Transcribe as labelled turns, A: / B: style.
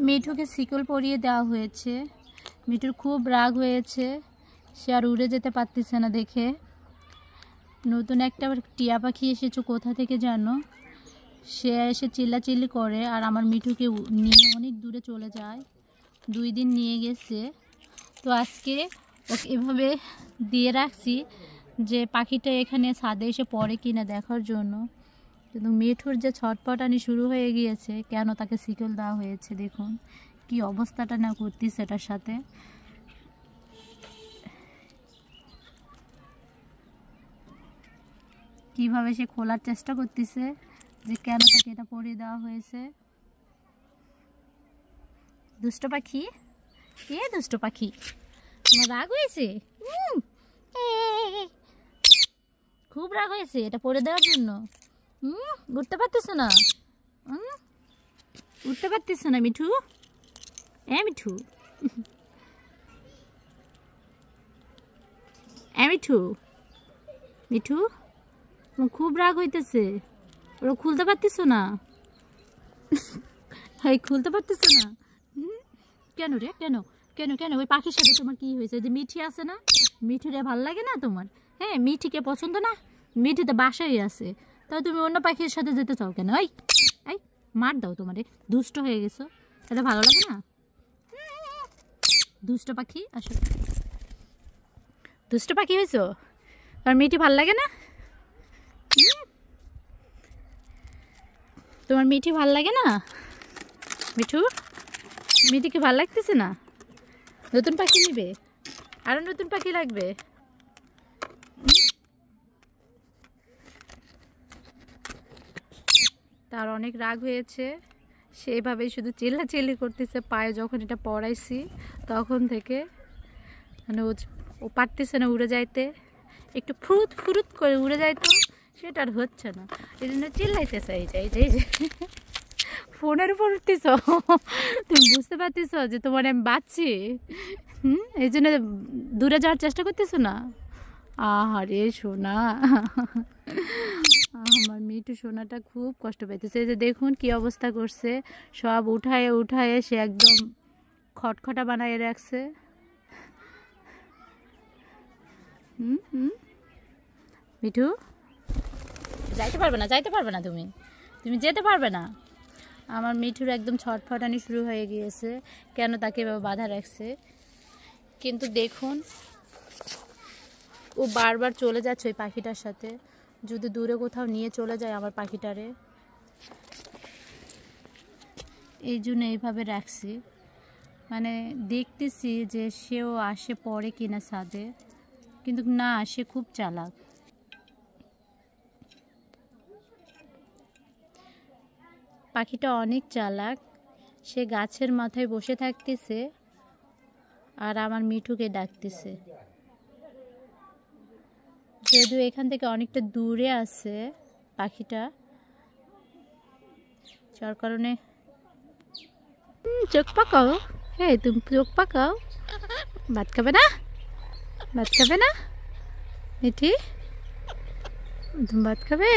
A: মিঠুকে শিকল পরিয়ে দেওয়া হয়েছে। মিঠুর খুব রাগ হয়েছে, সে আর উড়ে যেতে পারতেছে না দেখে। নতুন একটা টিয়া পাখি এসেছে কোথা থেকে জানো, সে এসে চিল্লাচিল্লি করে আর আমার মিঠুকে নিয়ে অনেক দূরে চলে যায়। 2 দিন নিয়ে গেছে। তো আজকে ওকে এভাবে দিয়ে রাখছি যে পাখিটা এখানে ছাদে এসে পড়ে কিনা দেখার জন্য। কিন্তু মিঠুর যে ছটপটানি শুরু হয়ে গিয়েছে, কেন তাকে শিকল দেওয়া হয়েছে দেখুন কি অবস্থাটা না করতেছে এটার সাথে। কিভাবে সে খোলার চেষ্টা করতেছে যে কেন তাকে এটা পরিয়ে দেওয়া হয়েছে। দুষ্ট পাখি, কে দুষ্ট পাখি, তোমার রাগ হয়েছে? খুব রাগ হয়েছে এটা পরে দেওয়ার জন্য। উঠতে পারতেছ না, উঠতে পারতেছ না মিঠু। মিঠু, মিঠু, মিঠু খুব রাগ হইতেছে। ওরা খুলতে পারতেছ না, খুলতে পারতেছ না কেন রে? কেন কেন কেন ওই পাখির সাথে তোমার কি হয়েছে? যে মিঠি আছে না, মিঠিরে ভাল লাগে না তোমার? হ্যাঁ, মিঠিকে পছন্দ না? মিঠি তো বাসায় আছে, তাহলে তুমি অন্য পাখির সাথে যেতে চাও কেন? এই মার দাও, তোমারে দুষ্ট হয়ে গেছো, এটা ভালো লাগে না? দুষ্ট পাখি, আসো, দুষ্ট পাখি হয়েছো আর মিঠি ভাল লাগে না? তোমার মিঠি ভাল লাগে না? মিঠু, মিঠিকে ভাল লাগতেছে না? নতুন পাখি নিবে? আরো নতুন পাখি লাগবে? তার অনেক রাগ হয়েছে, সেইভাবেই শুধু চিল্লাচিল্লি করতেছে। পায়ে যখন এটা পড়াইছি তখন থেকে মানে ও পারতেছে না উড়ে যাইতে, একটু ফুরুত ফুরুত করে উড়ে যাইতো, সেটা আর হচ্ছে না। এই জন্য চিল্লাইতেছে। এই যে ফোনের উপর উঠতেছ, তুমি বুঝতে পারতেছ যে তোমার আমি বাঁচছি? এই জন্য দূরে যাওয়ার চেষ্টা করতেছো না? আহারে সোনা, আমার মিঠু সোনাটা খুব কষ্ট পাইতেছে। এই যে দেখুন কি অবস্থা করছে, সব উঠায়ে উঠায়ে সে একদম খটখটা বানায় রাখছে। মিঠু, যাইতে পারবে না, যাইতে পারবে না, তুমি যেতে পারবে না। আমার মিঠুর একদম ছটফটানি শুরু হয়ে গিয়েছে, কেন তাকে এভাবে বাধা রাখছে। কিন্তু দেখুন ও বারবার চলে যাচ্ছে ওই পাখিটার সাথে। যদি দূরে কোথাও নিয়ে চলে যায় আমার পাখিটারে, এই জন্য এইভাবে রাখছি। মানে দেখতেছি যে সেও আসে পড়ে কিনা ছাদে, কিন্তু না, সে খুব চালাক। পাখিটা অনেক চালাক, সে গাছের মাথায় বসে থাকতেছে আর আমার মিঠুকে ডাকতেছে। যদিও এখান থেকে অনেকটা দূরে আছে পাখিটা, যার কারণে চোখ পাকাও। হ্যাঁ, তুমি চোখ পাকাও। ভাত খাবে না? ভাত খাবে না মিঠি? তুমি ভাত খাবে?